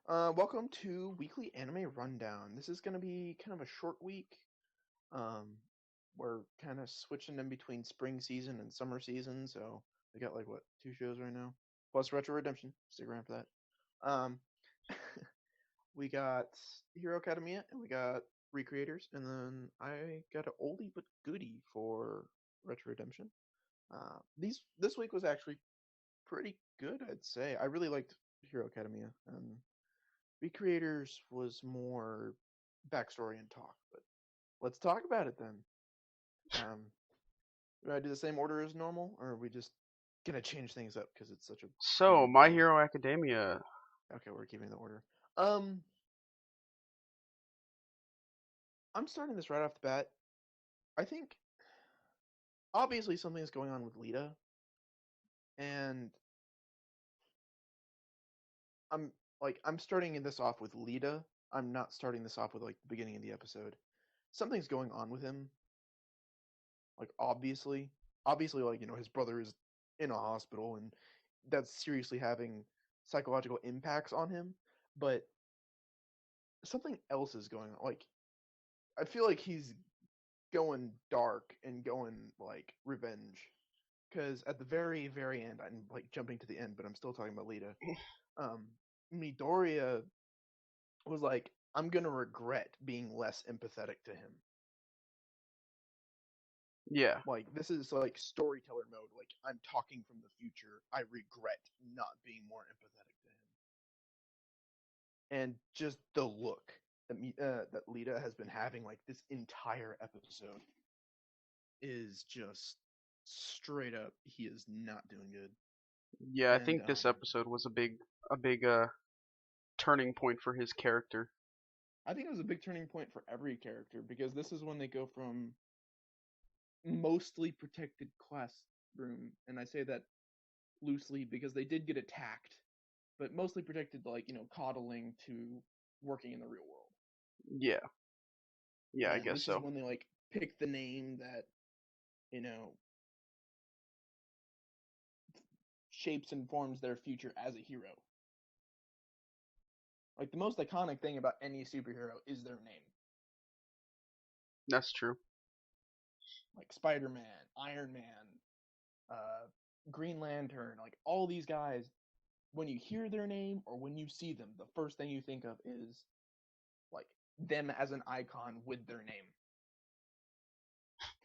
Welcome to Weekly Anime Rundown. This is going to be kind of a short week. Um, we're kind of switching in between spring season and summer season, so we got like what, two shows right now, plus Retro Redemption. Stick around for that. We got Hero Academia and we got Recreators, and then I got an oldie but goodie for Retro Redemption. This week was actually pretty good, I'd say. I really liked Hero Academia, and Recreators was more backstory and talk, but let's talk about it then. Um, do I do the same order as normal, or are we just gonna change things up because it's such a So, long My show? Hero Academia. Okay, we're keeping the order. Um, I'm starting this right off the bat. I think obviously something's going on with Lita, and I'm I'm starting this off with Lita. I'm not starting this off with like the beginning of the episode. Something's going on with him. Like obviously, like his brother is in a hospital, and that's seriously having psychological impacts on him. But something else is going on. Like I feel like he's going dark and going like revenge. Because at the very end, I'm like jumping to the end, but I'm still talking about Lita. Um, Midoriya was like, I'm gonna regret being less empathetic to him. Yeah, Like this is like storyteller mode. Like I'm talking from the future. I regret not being more empathetic to him. And just the look that Lita has been having like this entire episode is just straight up. He is not doing good. yeah. I And think this episode was a big turning point for his character. I think it was a big turning point for every character because this is when they go from mostly protected classroom, and I say that loosely because they did get attacked, but mostly protected, like coddling to working in the real world. Yeah, yeah. I And guess this is so. when they like pick the name that you know shapes and forms their future as a hero. Like the most iconic thing about any superhero is their name. That's true. Like Spider-Man, Iron Man, uh, Green Lantern, like all these guys. When you hear their name or when you see them, the first thing you think of is like them as an icon with their name.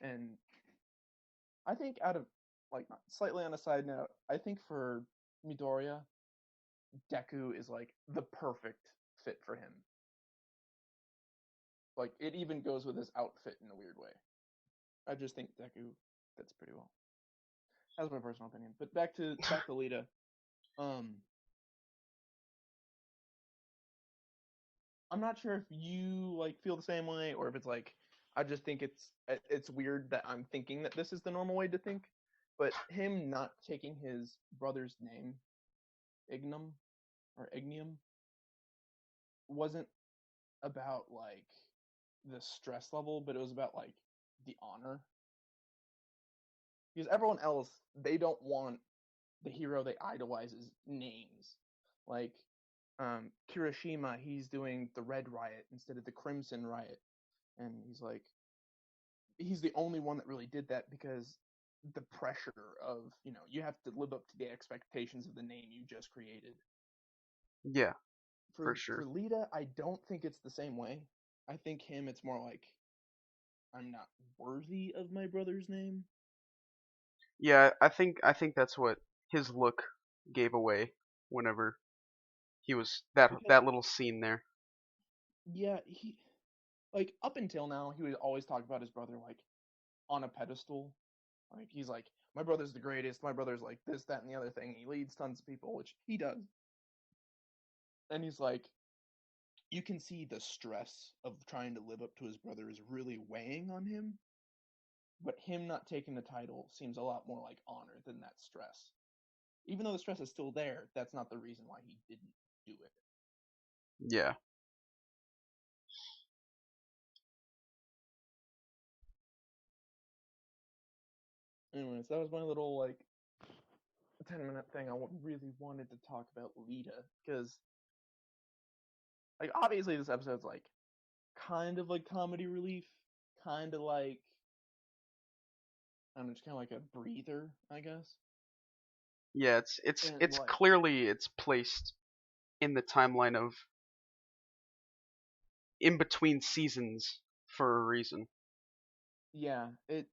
And I think out of like slightly on a side note, I think for Midoriya, Deku is like the perfect fit for him. Like it even goes with his outfit in a weird way. I just think Deku fits pretty well. That's my personal opinion. But back to Lita. Um, I'm not sure if you like feel the same way or if it's like I just think it's weird that I'm thinking that this is the normal way to think. But him not taking his brother's name, Ignum or Ignium, wasn't about like the stress level, but it was about like the honor. Because everyone else, they don't want the hero they idolizes names. Like Kirishima, he's doing the Red Riot instead of the Crimson Riot, and he's the only one that really did that because the pressure of you have to live up to the expectations of the name you just created. Yeah, For for for sure. Lita, I don't think it's the same way. I think him, it's more like I'm not worthy of my brother's name. Yeah, I think that's what his look gave away whenever he was Because that little scene there. yeah, he like up until now he would always talk about his brother like on a pedestal. Like he's like, my brother's the greatest. My brother's like this, that, and the other thing. He leads tons of people, which he does. And he's like, you can see the stress of trying to live up to his brother is really weighing on him. But him not taking the title seems a lot more like honor than that stress. Even though the stress is still there, that's not the reason why he didn't do it. Yeah. Anyways, that was my little like 10-minute thing. I really wanted to talk about Lita because Like obviously this episode's like kind of like comedy relief, kind of like I don't know, just kind of like a breather, I guess. Yeah, it's And it's like clearly it's placed in the timeline of in between seasons for a reason. yeah, it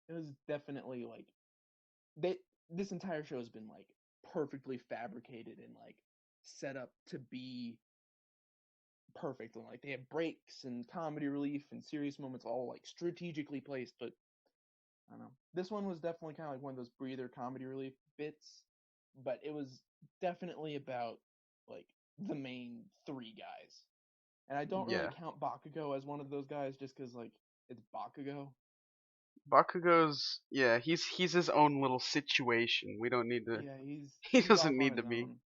was definitely like they this entire show has been like perfectly fabricated and like set up to be perfect and like they have breaks and comedy relief and serious moments all like strategically placed, but I don't know. This one was definitely kind of like one of those breather comedy relief bits, but it was definitely about like the main three guys. And I don't really Yeah, count Bakugo as one of those guys just because like it's Bakugo. Bakugo's yeah, he's his own little situation. We don't need to. Yeah, He he's doesn't off on need to his be. own.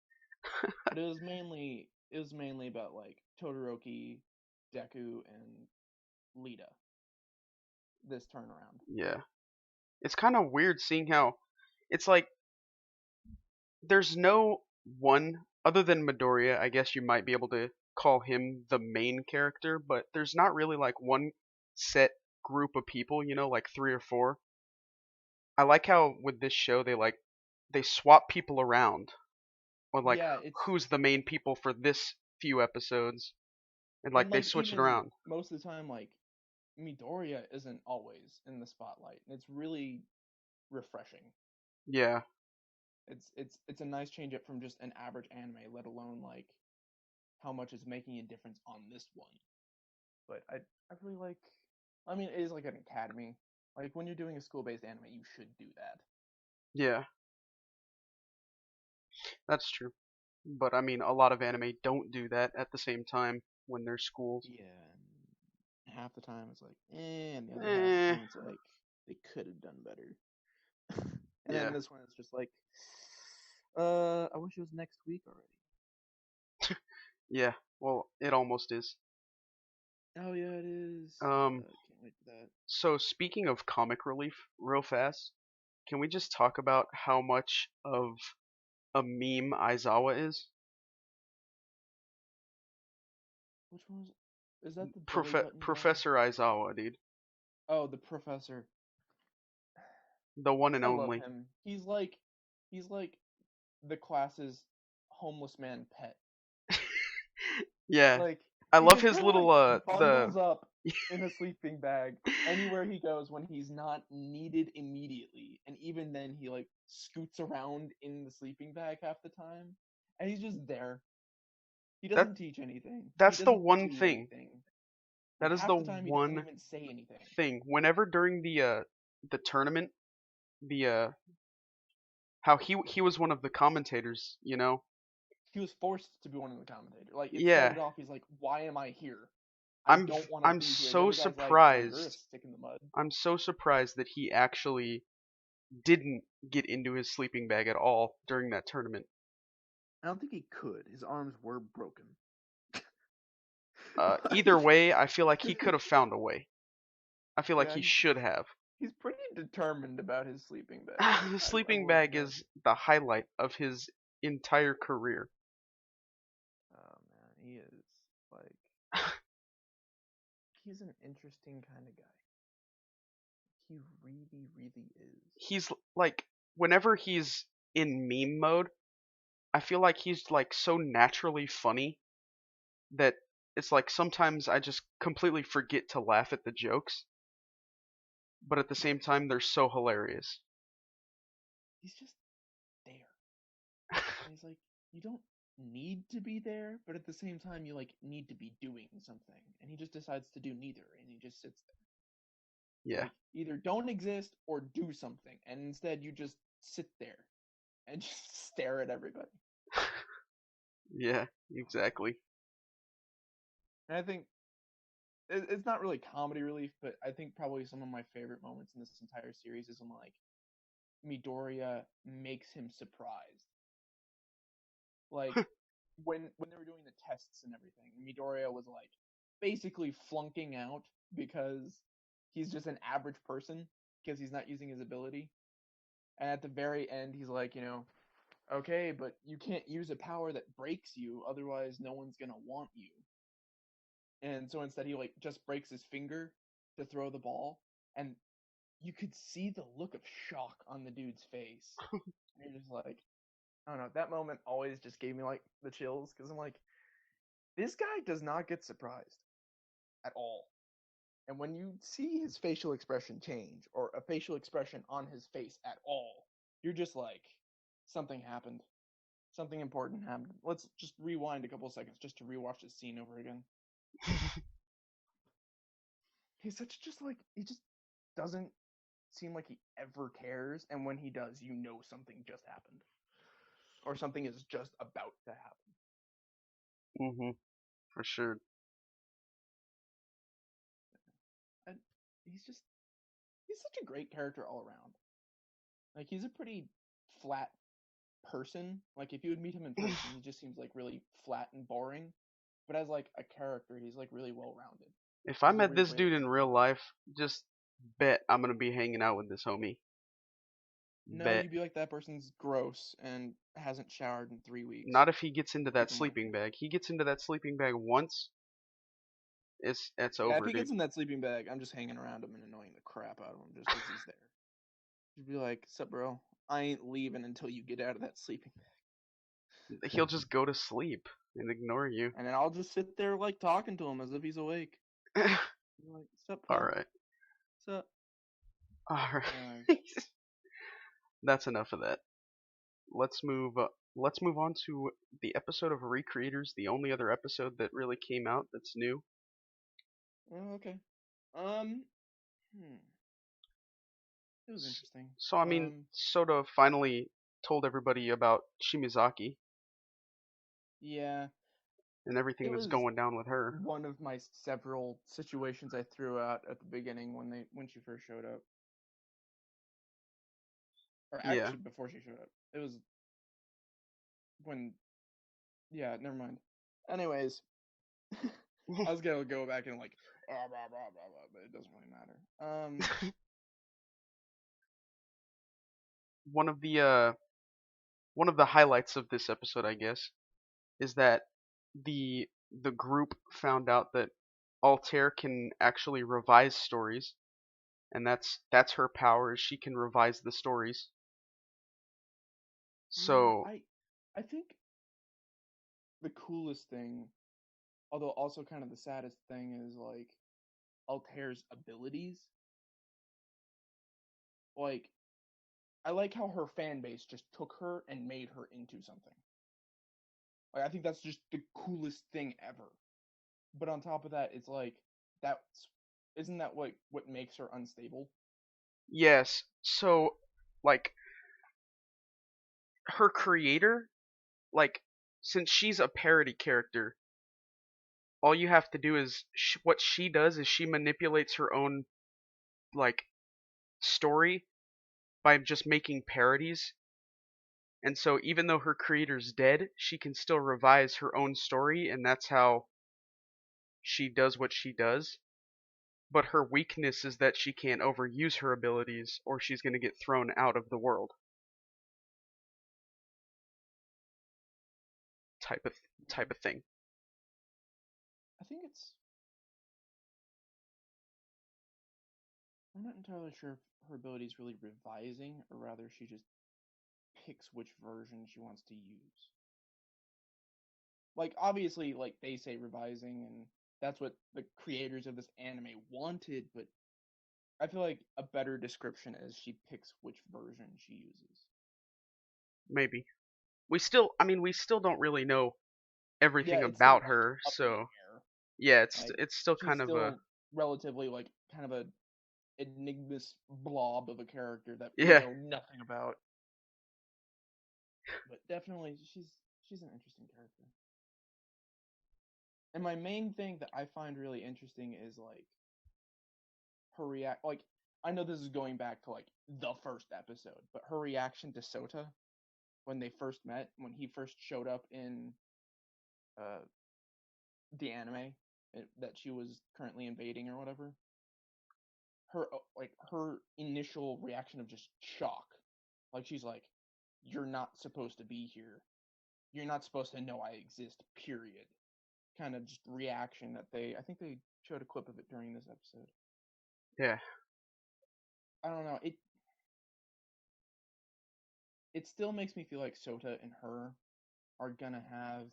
But it was mainly about like Todoroki, Deku, and Lita this turnaround. Yeah, it's kind of weird seeing how it's like there's no one other than Midoriya. I guess you might be able to call him the main character, but there's not really like one set group of people. Like three or four. I like how with this show they swap people around on like Yeah, it's who's the main people for this few episodes, and and like they like switch it even around. most of the time like Midoriya isn't always in the spotlight, and it's really refreshing. Yeah, It's a nice change up from just an average anime, let alone like how much is making a difference on this one. But I really like. I mean, it is like an academy. Like when you're doing a school-based anime, you should do that. yeah, that's true. But I mean, a lot of anime don't do that at the same time when they're schools. Yeah, and half the time it's like, and the other half of the Eh, time it's like they could have done better. And then yeah, this one is just like, I wish it was next week already. yeah. Well, it almost is. Oh yeah, it is. Um, Can't wait for that. so speaking of comic relief, real fast, can we just talk about how much of a meme Aizawa is? Which one was? Is that the belly button guy? Professor Aizawa, dude, Oh, the professor. the one and I love only. him. He's like the class's homeless man pet. Yeah, Like I he love just his kind of like little the bundles up in a sleeping bag anywhere he goes when he's not needed immediately, and even then he like scoots around in the sleeping bag half the time, and he's just there. He that doesn't teach anything. He that's the doesn't one do thing. anything. And That is the half the time he doesn't one even say anything. thing. Whenever during the tournament, the how he was one of the commentators. He was forced to be one of the commentators. Like it Yeah, started off, he's like, "Why am I here? I I'm don't want to I'm be here." The so other guy's like, "Well, you're a surprised. stick in the mud." I'm so surprised that he actually didn't get into his sleeping bag at all during that tournament. I don't think he could. His arms were broken. Either Like, way, I feel like he could have found a way. I feel like yeah, he should have. he's pretty determined about his sleeping bag. The I sleeping will bag admit. is the highlight of his entire career. Oh man, he is like he's an interesting kind of guy. He really, really is. He's like whenever he's in meme mode, I feel like he's like so naturally funny that it's like sometimes I just completely forget to laugh at the jokes, but at the same time they're so hilarious. He's just there. And he's like, you don't need to be there, but at the same time, you like need to be doing something. And he just decides to do neither, and he just sits there. Yeah. Like, either don't exist or do something, and instead you just sit there and just stare at everybody. Yeah, exactly. And I think it's not really comedy relief, but I think probably some of my favorite moments in this entire series is when like Midoriya makes him surprised. Like when they were doing the tests and everything, Midoriya was like basically flunking out because he's just an average person because he's not using his ability. And at the very end, he's like, Okay, but you can't use a power that breaks you, otherwise no one's gonna want you. And so instead he like just breaks his finger to throw the ball, and you could see the look of shock on the dude's face. And you're just like, I don't know. That moment always just gave me like the chills because I'm like, this guy does not get surprised at all. And when you see his facial expression change or a facial expression on his face at all, you're just like, something happened. Something important happened. Let's just rewind a couple of seconds just to rewatch this scene over again. He's such just like he just doesn't seem like he ever cares, and when he does, you know something just happened. Or something is just about to happen. Mhm. For sure. And he's such a great character all around. Like he's a pretty flat person. Like if you would meet him in person, he just seems like really flat and boring. But as like a character, he's like really well rounded. If I He's a met really this great dude in character. real life, just bet I'm gonna be hanging out with this homie. No, Bet. you'd be like that person's gross and hasn't showered in 3 weeks. Not if he gets into that Keep him away. sleeping bag. He gets into that sleeping bag once, it's Yeah, if over, he dude. gets in that sleeping bag, I'm just hanging around him and annoying the crap out of him just because he's there. Just be like, "Sup, bro? I ain't leaving until you get out of that sleeping bag." He'll just go to sleep and ignore you. And then I'll just sit there like talking to him as if he's awake. Be like, "Sup, All pal? right. Sup?" All right. Anyways, That's enough of that. Let's move. Let's move on to the episode of Recreators, the only other episode that really came out that's new. oh, okay. Um, hmm. It was interesting. So I mean, Soda finally told everybody about Shimizaki Yeah, and everything it that's was going down with her. one of my several situations I threw out at the beginning when she first showed up, or Yeah. actually before she showed up. It was when, yeah, never mind. Anyways, I was gonna go back and like, blah, blah, blah, blah, blah, but it doesn't really matter. one of the uh one of the highlights of this episode, I guess, is that the group found out that Altair can actually revise stories, and that's her power is she can revise the stories. Yeah, So I think the coolest thing, although also kind of the saddest thing, is like Altair's abilities. Like, I like how her fan base just took her and made her into something. Like, I think that's just the coolest thing ever. But on top of that, it's like that's isn't that what makes her unstable? yes, so like her creator, like since she's a parody character, all you have to do is what she does is she manipulates her own like story by just making parodies. And so even though her creator's dead, she can still revise her own story, and that's how she does what she does. But her weakness is that she can't overuse her abilities or she's going to get thrown out of the world. Type of type of thing. I think it's I'm not entirely sure if her ability is really revising, or rather she just picks which version she wants to use. Like obviously, like they say revising, and that's what the creators of this anime wanted, but I feel like a better description is she picks which version she uses. Maybe. We still don't really know Yeah, everything it's still about like her, up in the so air. yeah, Like it's still she's kind of a still relatively like kind of a enigmas blob of a character that we yeah. know nothing about. But definitely she's an interesting character. And my main thing that I find really interesting is like her react like I know this is going back to like the first episode, but her reaction to Sota when they first met, when he first showed up in uh the anime that she was currently invading or whatever. Her like her initial reaction of just shock. Like she's like, you're not supposed to be here. You're not supposed to know I exist, period. Kind of just reaction that I think they showed a clip of it during this episode. Yeah. I don't know. It still makes me feel like Sota and her are gonna have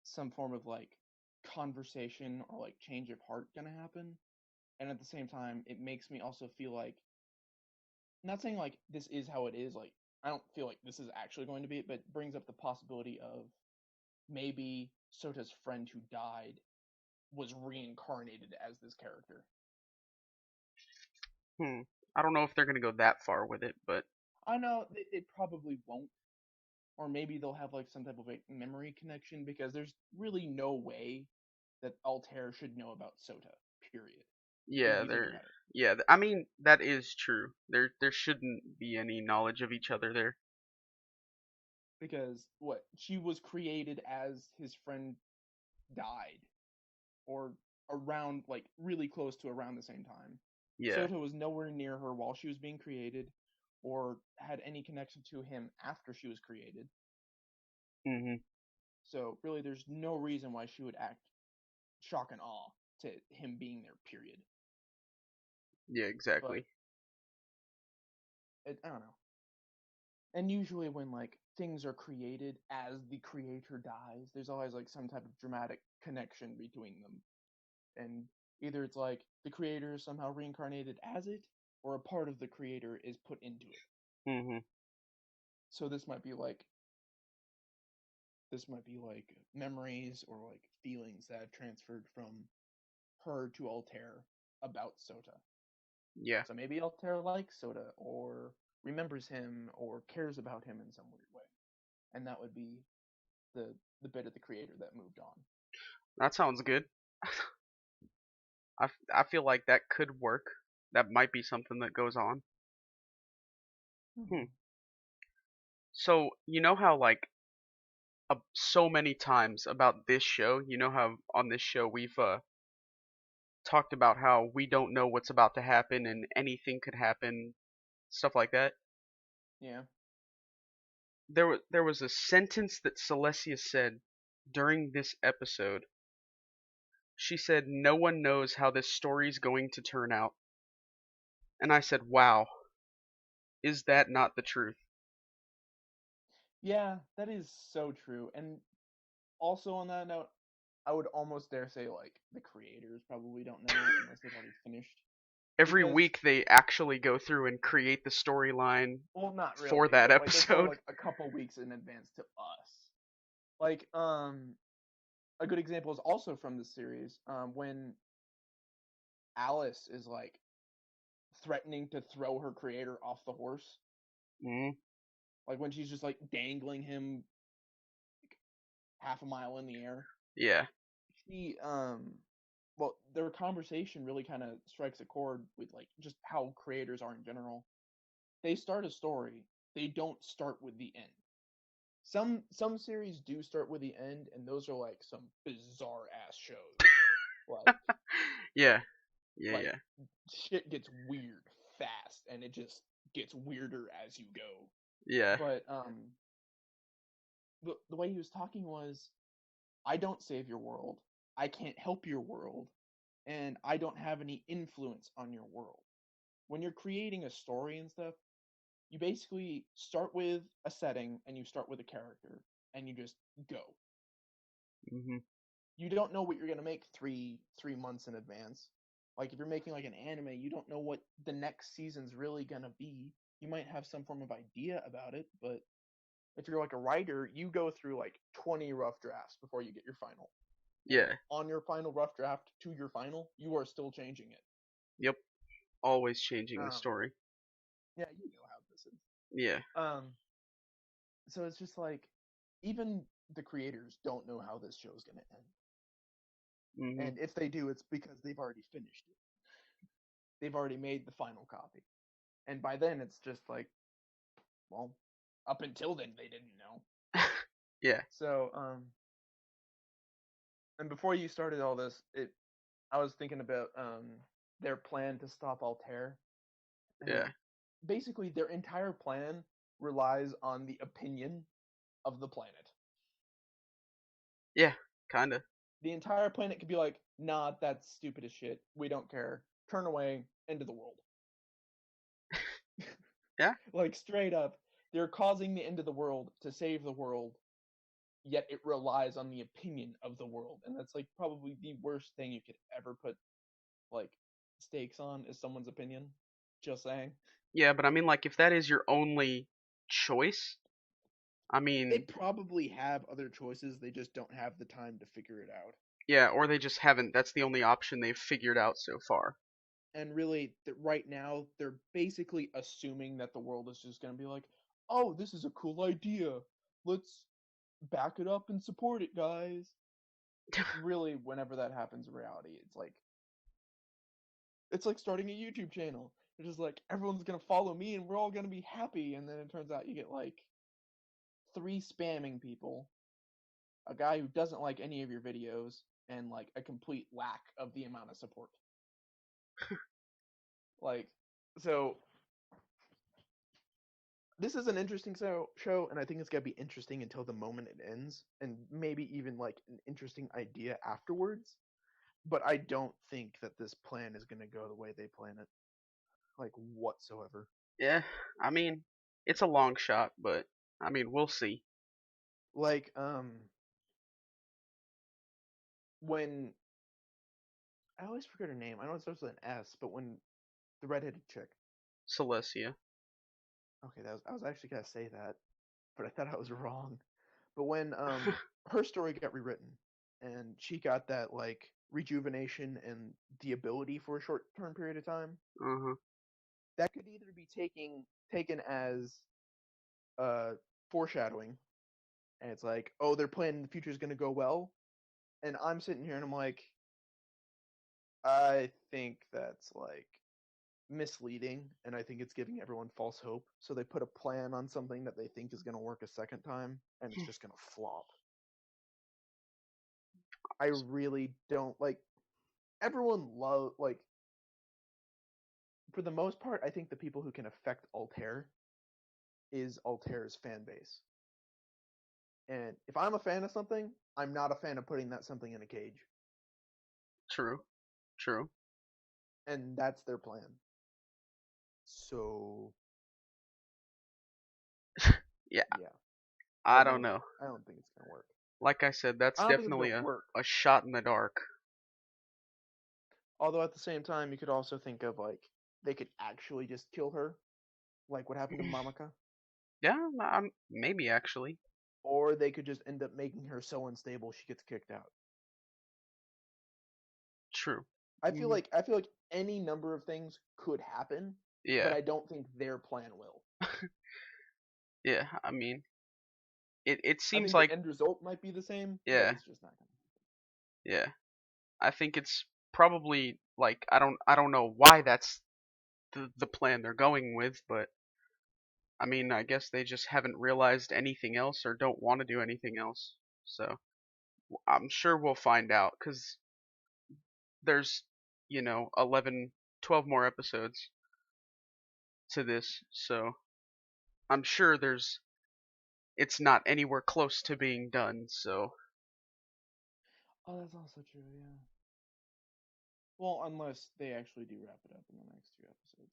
some form of like conversation or like change of heart gonna happen. And at the same time, it makes me also feel like, not saying like this is how it is, like I don't feel like this is actually going to be it, but it brings up the possibility of maybe Sota's friend who died was reincarnated as this character. Hmm. I don't know if they're gonna go that far with it, but I know it probably won't, or maybe they'll have like some type of like memory connection because there's really no way that Altair should know about Sota. Period. If yeah, you think they're about it, yeah. I mean, that is true. There shouldn't be any knowledge of each other there. because what she was created as his friend died, or around like really close to around the same time. Yeah. Sota was nowhere near her while she was being created, or had any connection to him after she was created. Mhm. So really, there's no reason why she would act shock and awe to him being there. Period. Yeah, But exactly. I don't know. And usually, when like things are created as the creator dies, there's always like some type of dramatic connection between them, and either it's like the creator is somehow reincarnated as it, or a part of the creator is put into it. Mhm. So this might be like memories or like feelings that have transferred from her to Altair about Sota. Yeah. So maybe Altair likes Sota or remembers him or cares about him in some weird way. And that would be the bit of the creator that moved on. That sounds good. I feel like that could work. That might be something that goes on. Hmm. Mm-hmm. So, you know how like so many times about this show, you know how on this show we've talked about how we don't know what's about to happen and anything could happen, stuff like that. Yeah. There was a sentence that Celestia said during this episode. She said, "No one knows how this story's going to turn out." And I said, "Wow, is that not the truth?" Yeah, that is so true. And also on that note, I would almost dare say like the creators probably don't know unless they've already finished. Every Because, week they actually go through and create the storyline well, not for really, that but like they tell episode. like a couple weeks in advance to us. Like a good example is also from the series, when Alice is like threatening to throw her creator off the horse, Mm, like when she's just like dangling him like, half a mile in the air. yeah, She well, their conversation really kind of strikes a chord with like just how creators are in general. They start a story, they don't start with the end. Some series do start with the end, and those are like some bizarre ass shows. Like yeah, yeah, like yeah, shit gets weird fast, and it just gets weirder as you go. yeah, But the way he was talking was, I don't save your world, I can't help your world, and I don't have any influence on your world. When you're creating a story and stuff, you basically start with a setting and you start with a character and you just go. hmm, You don't know what you're gonna make three months in advance. Like if you're making like an anime, you don't know what the next season's really gonna be. You might have some form of idea about it, but if you're like a writer, you go through like 20 rough drafts before you get your final. And yeah, on your final rough draft to your final, you are still changing it. yep. Always changing the Um, story. yeah, you know how this is. Yeah, So it's just like even the creators don't know how this show's gonna end. hmm, And if they do, it's because they've already finished it. They've already made the final copy. And by then it's just like, well, up until then they didn't know. yeah, So, and before you started all this, I was thinking about their plan to stop Altair. And yeah, basically their entire plan relies on the opinion of the planet. Yeah, kinda. The entire planet could be like, nah, that's stupid as shit. We don't care. Turn away, end of the world. Yeah. Like, straight up, they're causing the end of the world to save the world, yet it relies on the opinion of the world. And that's, like, probably the worst thing you could ever put, like, stakes on is someone's opinion. Just saying. Yeah, but I mean, like, if that is your only choice, I They mean, probably have other choices, they just don't have the time to figure it out. yeah, or they just haven't. That's the only option they've figured out so far. And really, right now, they're basically assuming that the world is just going to be like, oh, this is a cool idea. Let's back it up and support it, guys. Really, whenever that happens in reality, it's like starting a YouTube channel. It's just like everyone's gonna follow me and we're all gonna be happy, and then it turns out you get like three spamming people, a guy who doesn't like any of your videos, and like a complete lack of the amount of support. Like, so this is an interesting show, and I think it's gonna be interesting until the moment it ends, and maybe even like an interesting idea afterwards. But I don't think that this plan is gonna go the way they plan it, like whatsoever. Yeah, I mean, it's a long shot, but I mean, we'll see. Like, when I always forget her name. I know it starts with an S, but when the redheaded chick. Celestia. Okay, I was actually gonna say that, but I thought I was wrong. But when her story got rewritten, and she got that like rejuvenation and the ability for a short term period of time, Uh-huh. that could either be taken as uh foreshadowing, and it's like, oh, they're planning the future is gonna go well, and I'm sitting here and I'm like, I think that's like misleading, and I think it's giving everyone false hope. So they put a plan on something that they think is going to work a second time, and it's just going to flop. I really don't like. Everyone love like for the most part. I think the people who can affect Altair is Altair's fan base. And if I'm a fan of something, I'm not a fan of putting that something in a cage. True. True. And that's their plan. So Yeah, yeah, I don't know. I don't think it's gonna work. Like I said, that's I don't think it's definitely gonna work. a shot in the dark. Although at the same time, you could also think of like they could actually just kill her, like what happened to Mamaka, Yeah, maybe actually. or they could just end up making her so unstable she gets kicked out. True. I feel like any number of things could happen, but Yeah. I don't think their plan will. Yeah, I mean, it I seems think the like end result might be the same, but yeah, it's just not gonna yeah. I think it's probably like I don't know why that's the plan they're going with, but I mean, I guess they just haven't realized anything else or don't want to do anything else. So, I'm sure we'll find out cuz there's, 11, 12 more episodes to this. So, I'm sure it's not anywhere close to being done. So, happen. Oh, that's also true. Yeah. Well, unless they actually do wrap it up in the next two episodes.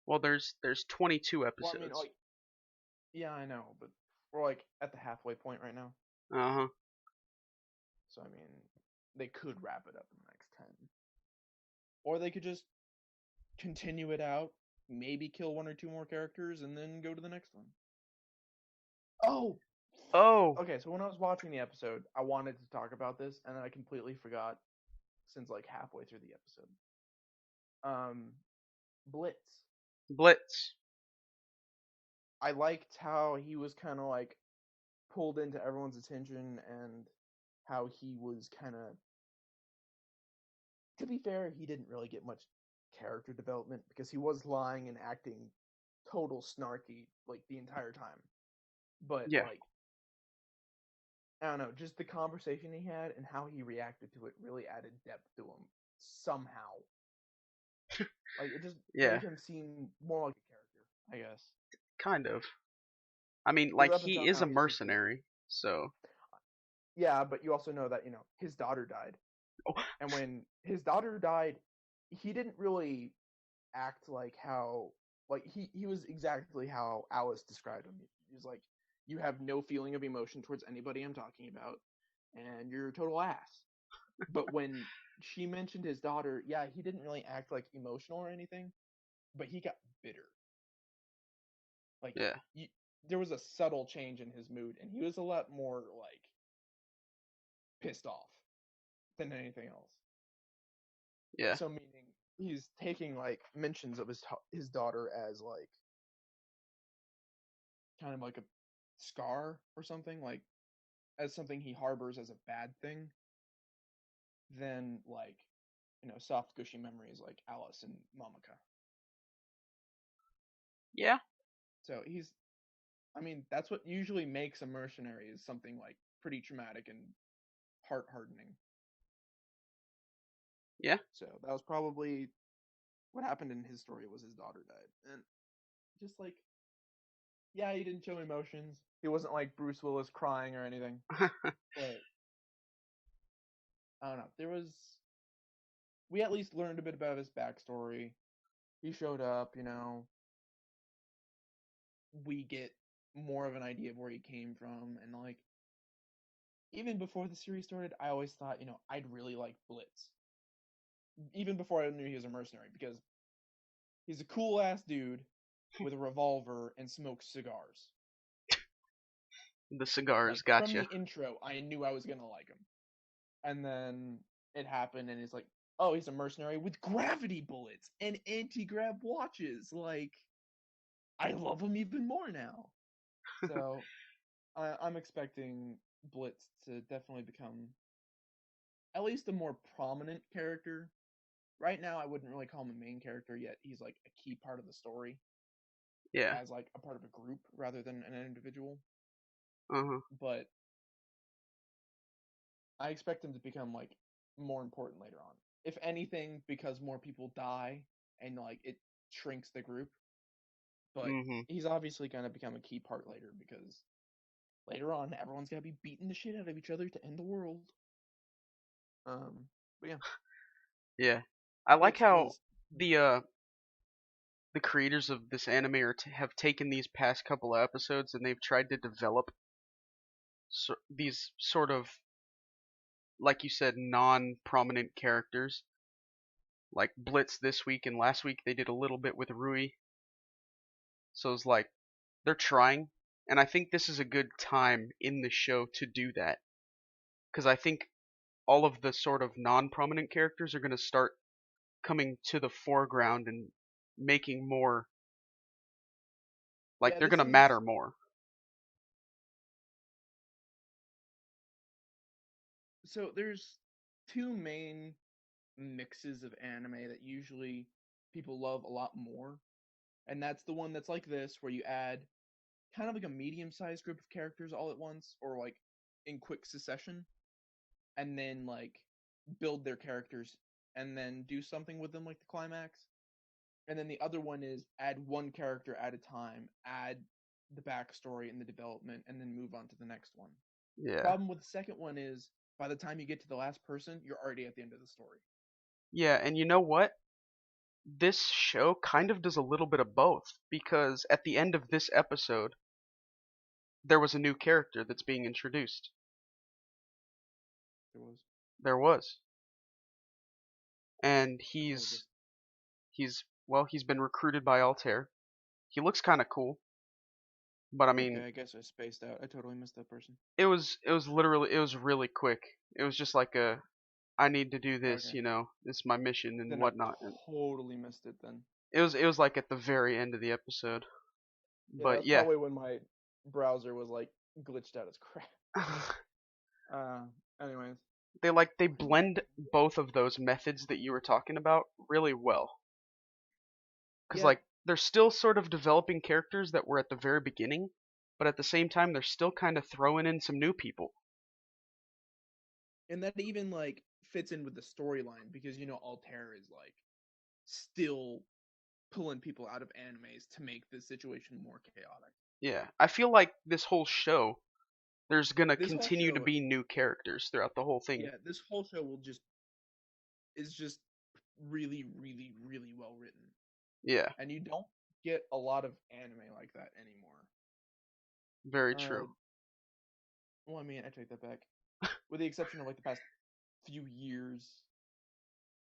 well, there's 22 Well, I mean, episodes. like, yeah, I know, but we're like at the halfway point right now. Uh-huh. So I mean, they could wrap it up in the next 10, or they could just continue it out, maybe kill one or two more characters, and then go to the next one. Oh, Oh, okay. So when I was watching the episode, I wanted to talk about this, and then I completely forgot since like halfway through the episode. Um, Blitz. Blitz. I liked how he was kind of like pulled into everyone's attention, and how he was kind of. To be fair, he didn't really get much character development because he was lying and acting total snarky like the entire time. But Yeah, like I don't know, just the conversation he had and how he reacted to it really added depth to him somehow. Like it just yeah, made him seem more like a character, I guess. kind of. I mean, We like left he on is a how he's just weak. mercenary, so Yeah, but you also know that his daughter died, oh, and when his daughter died, he didn't really act like how like he was exactly how Alice described him. He was like, "You have no feeling of emotion towards anybody I'm talking about, and you're a total ass." But when she mentioned his daughter, yeah, he didn't really act like emotional or anything, but he got bitter. Like yeah, you, there was a subtle change in his mood, and he was a lot more like pissed off than anything else. yeah, So meaning he's taking like mentions of his daughter as like kind of like a scar or something, like as something he harbors as a bad thing, than like soft gushy memories like Alice and Mamaka. yeah, So he's I mean that's what usually makes a mercenary is something like pretty traumatic and heart hardening. yeah, So that was probably what happened in his story was his daughter died. And just like yeah, he didn't show emotions. He wasn't like Bruce Willis crying or anything. But I don't know. We at least learned a bit about his backstory. He showed up. We get more of an idea of where he came from, and like even before the series started, I always thought, I'd really like Blitz. Even before I knew he was a mercenary, because he's a cool ass dude with a revolver and smokes cigars. the cigars, Like from the gotcha. intro, I knew I was gonna like him. And then it happened, and it's like, oh, he's a mercenary with gravity bullets and anti-grav watches. Like, I love him even more now. So I'm expecting Blitz to definitely become at least a more prominent character. Right now, I wouldn't really call him a main character yet. He's like a key part of the story Yeah, as like a part of a group rather than an individual. uh-huh, But I expect him to become like more important later on. If anything, because more people die and like it shrinks the group. But mm-hmm. he's obviously gonna become a key part later because later on everyone's gonna be beating the shit out of each other to end the world. But yeah, Yeah. I like Blitz how was the uh the creators of this anime have taken these past couple of episodes and they've tried to develop these sort of, like you said, non-prominent characters. Like Blitz this week and last week they did a little bit with Rui. So it's like they're trying, and I think this is a good time in the show to do that because I think all of the sort of non-prominent characters are going to start coming to the foreground and making more, like yeah. they're This going to is matter more. so there's two main mixes of anime that usually people love a lot more, and that's the one that's like this, where you add kind of like a medium-sized group of characters all at once, or like in quick succession, and then like build their characters and then do something with them like the climax. And then the other one is add one character at a time, add the backstory and the development, and then move on to the next one. Yeah. Problem with the second one is by the time you get to the last person, you're already at the end of the story. Yeah, and you know what? This show kind of does a little bit of both because at the end of this episode, there was a new character that's being introduced. It was There was. And what was it? he's been recruited by Altair. He looks kind of cool, but I Okay, mean, I guess I spaced out. I totally missed that person. it was really quick. It was just like a I need to do this, Okay, you know, it's my mission and then I whatnot. And totally missed it then. it was like at the very end of the episode. Yeah, But that's yeah, probably when my browser was like glitched out as crap. Uh, anyways, they I don't blend both of those methods that you were talking about really well. Because yeah, like they're still sort of developing characters that were at the very beginning, but at the same time they're still kind of throwing in some new people. and that even like fits in with the storyline because Altair is like still pulling people out of animes to make the situation more chaotic. Yeah, I feel like this whole show, there's gonna This whole continue to show, be new characters throughout the whole thing. yeah, this whole show is just really, really, really well written, Yeah, and you don't get a lot of anime like that anymore. very Uh, true. well, I mean, I take that back. With the exception of like the past few years,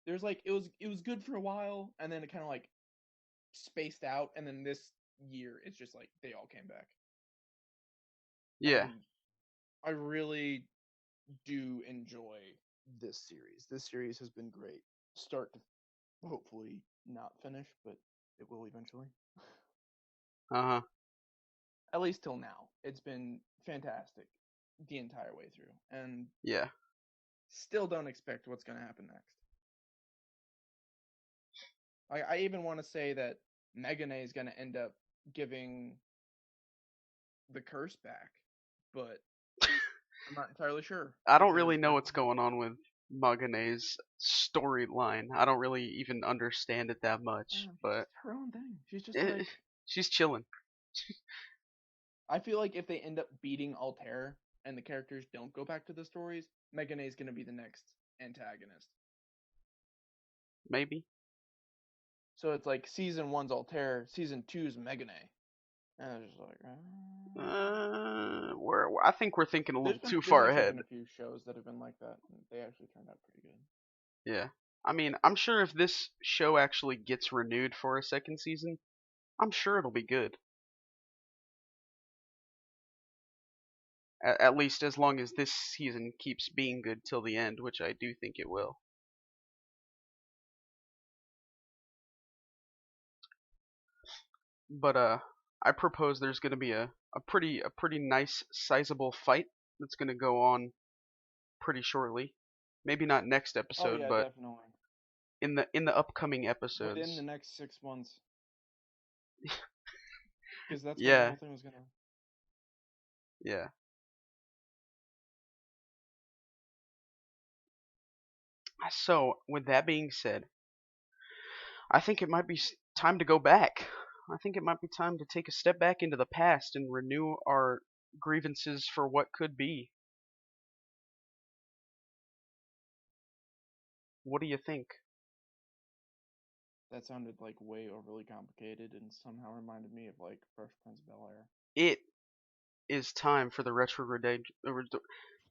there's like it was good for a while, and then it kind of like spaced out, and then this year it's just like they all came back, Yeah, and I really do enjoy this series. This series has been great, start to hopefully not finish, but it will eventually. uh-huh. At least till now, it's been fantastic the entire way through, and Yeah. still don't expect what's going to happen next. I even want to say that Megane is going to end up giving the curse back, but I'm not entirely sure I don't because really know that's what's going on with Magane's storyline. I don't really even understand it that much, just but her own thing. She's just eh, like, she's chilling. I feel like if they end up beating Altair and the characters don't go back to the stories, Megane is going to be the next antagonist. Maybe. So it's like season one's Altair, season two's Megane, and I was just like, I think we're thinking a little there's been too there's far actually ahead. been a few shows that have been like that, and they actually turned out pretty good. Yeah. I mean, I'm sure if this show actually gets renewed for a second season, I'm sure it'll be good. At least as long as this season keeps being good till the end, which I do think it will. But I propose there's going to be a pretty nice sizable fight that's going to go on pretty shortly. Maybe not next Oh episode, yeah, but definitely. in the upcoming Within the episodes. next 6 months, because that's when the Yeah, whole thing was gonna. yeah. So, with that being said, I think it might be time to go back. I think it might be time to take a step back into the past and renew our grievances for what could be. What do you think? That sounded like way overly complicated, and somehow reminded me of like Fresh Prince of Bel Air. It is time for the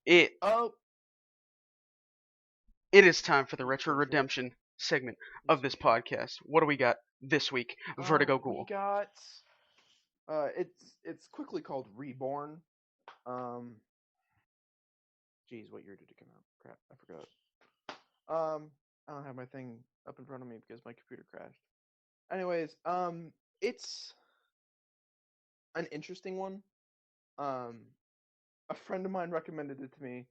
it Oh, it is time for the it's retro so short. redemption segment It's of so this short. podcast. What do we got this week? Vertigo We Ghoul. got it's quickly called Reborn. Um, geez, what year did it come out? Crap, I forgot. I don't have my thing up in front of me because my computer crashed. Anyways, it's an interesting one. Um, a friend of mine recommended it to me,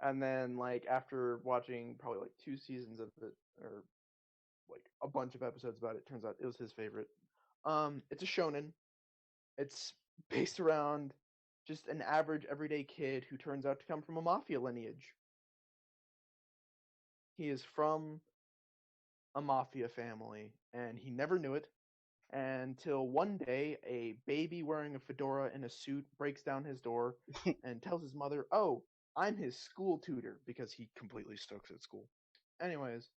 and then like after watching probably like 2 seasons of it, or like a bunch of episodes about it, turns out it was his favorite. It's a shonen. It's based around just an average everyday kid who turns out to come from a mafia lineage. He is from a mafia family, and he never knew it until one day a baby wearing a fedora and a suit breaks down his door and tells his mother, "Oh, I'm his school tutor," because he completely sucks at school. Anyways,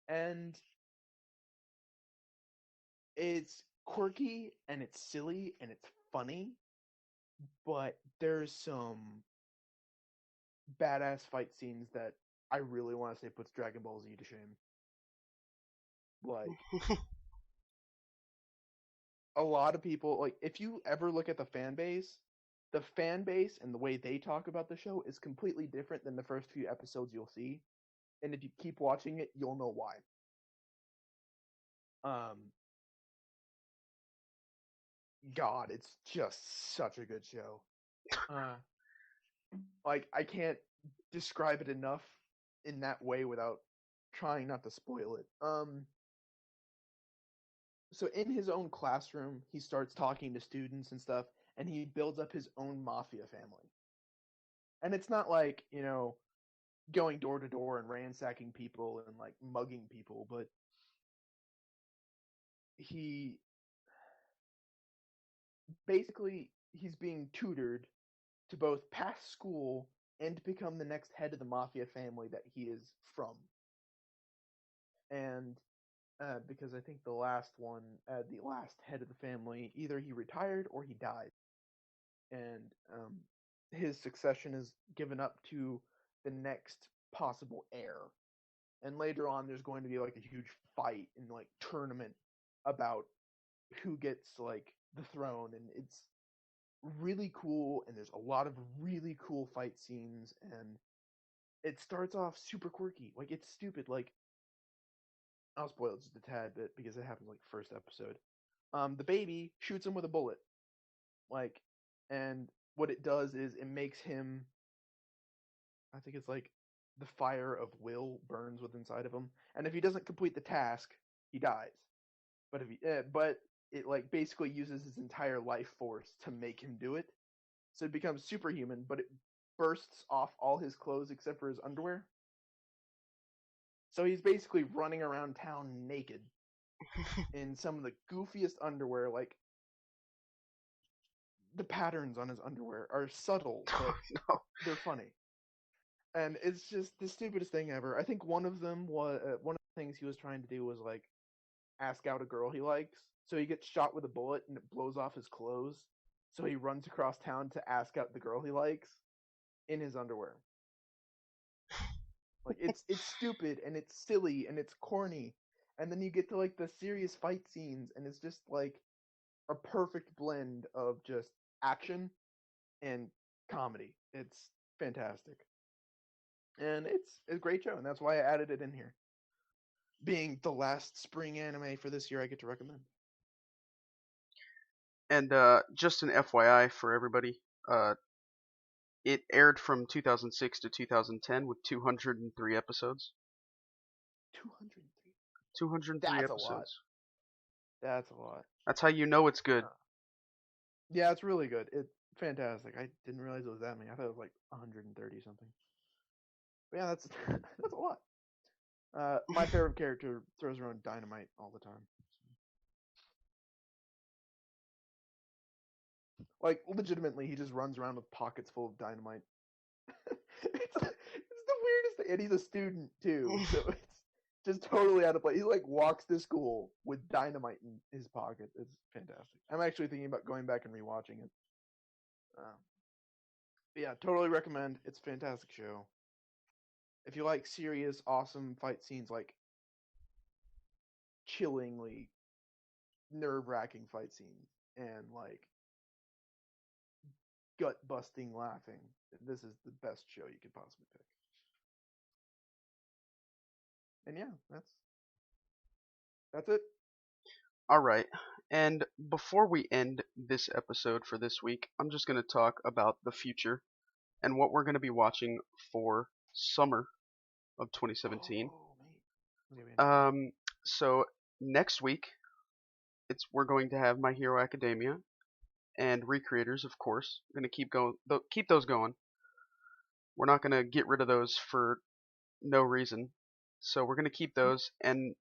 and it's quirky and it's silly and it's funny, but there's some badass fight scenes that I really want to say puts Dragon Ball Z to shame. Like a lot of people, like if you ever look at the fan base and the way they talk about the show is completely different than the first few episodes you'll see. And if you keep watching it, you'll know why. Um God, it's just such a good show. Uh like I can't describe it enough in that way without trying not to spoil it. So in his own classroom, he starts talking to students and stuff, and he builds up his own mafia family. And it's not like, going door to door and ransacking people and like mugging people, but he basically he's being tutored to both pass school and to become the next head of the mafia family that he is from. And because I think the last one, the last head of the family, either he retired or he died, and his succession is given up to the next possible heir. And later on, there's going to be like a huge fight and like tournament about who gets like the throne, and it's really cool. And there's a lot of really cool fight scenes, and it starts off super quirky. Like it's stupid. Like I'll spoil it just a tad bit because it happens like first episode. The baby shoots him with a bullet, like, and what it does is it makes him. I think it's like the fire of will burns within inside of him, and if he doesn't complete the task, he dies. But it like basically uses his entire life force to make him do it, so it becomes superhuman. But it bursts off all his clothes except for his underwear, so he's basically running around town naked in some of the goofiest underwear. Like the patterns on his underwear are subtle, but No. they're funny. And it's just the stupidest thing ever. I think one of them was one of the things he was trying to do was like ask out a girl he likes. So he gets shot with a bullet and it blows off his clothes. So he runs across town to ask out the girl he likes in his underwear. Like it's stupid and it's silly and it's corny. And then you get to like the serious fight scenes and it's just like a perfect blend of just action and comedy. It's fantastic. And it's a great show, and that's why I added it in here. Being the last spring anime for this year, I get to recommend. And just an FYI for everybody, it aired from 2006 to 2010 with 203 episodes. 203. 203 That's a lot. episodes. That's a lot. That's how you know it's good. Yeah, it's really good. It's fantastic. I didn't realize it was that many. I thought it was like 130 something. But yeah, that's that's a lot. My favorite character throws around dynamite all the time. Like legitimately, he just runs around with pockets full of dynamite. It's the weirdest thing, and he's a student too, so it's just totally out of place. He like walks to school with dynamite in his pocket. It's fantastic. I'm actually thinking about going back and rewatching it. Um, but yeah, totally recommend. It's a fantastic show. If you like serious, awesome fight scenes, like chillingly nerve-wracking fight scenes, and like gut-busting laughing, this is the best show you could possibly pick. And yeah, that's it. All right. And before we end this episode for this week, I'm just going to talk about the future and what we're going to be watching for summer of 2017. Oh, mate. Um, so next week, we're going to have My Hero Academia and Recreators, of course. We're going to keep those going. We're not going to get rid of those for no reason. So we're going to keep those, and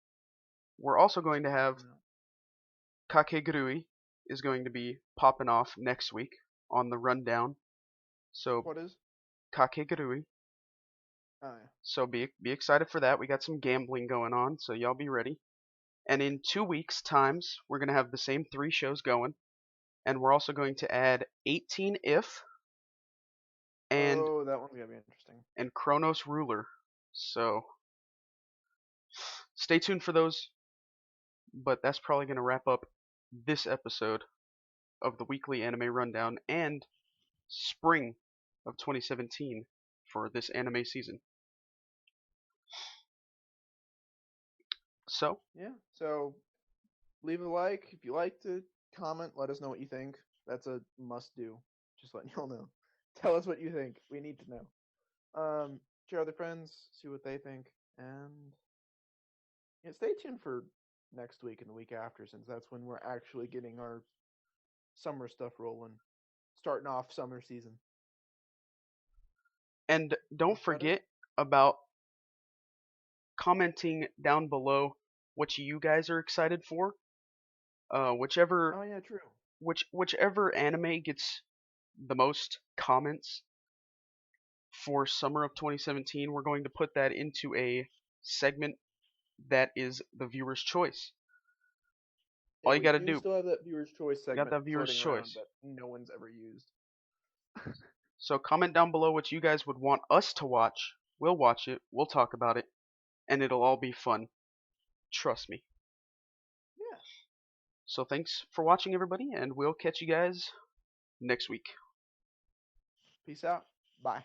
we're also going to have Kakegurui is going to be popping off next week on the rundown. So What is? Kakegurui. Oh yeah. So be excited for that. We got some gambling going on, so y'all be ready. And in 2 weeks' times, we're gonna have the same 3 shows going, and we're also going to add 18 If and Oh, that one's gonna be interesting. Chronos Ruler. So stay tuned for those. But that's probably gonna wrap up this episode of the weekly anime rundown and spring of 2017 for this anime season. So, Yeah. So leave a like if you liked it. Comment. Let us know what you think. That's a must do. Just letting y'all know. Tell us what you think. We need to know. Share with your friends. See what they think. And yeah, stay tuned for next week and the week after, since that's when we're actually getting our summer stuff rolling. Starting off summer season. and don't That's about it. forget about commenting down below what you guys are excited for. Whichever Oh yeah, true. whichever anime gets the most comments for summer of 2017, we're going to put that into a segment that is the viewer's choice. Yeah, All you we gotta do do, still have that viewer's choice got segment that viewer's floating around choice. that no one's ever used. So comment down below what you guys would want us to watch. We'll watch it, we'll talk about it, and it'll all be fun. Trust me. Yeah. So thanks for watching, everybody, and we'll catch you guys next week. Peace out. Bye.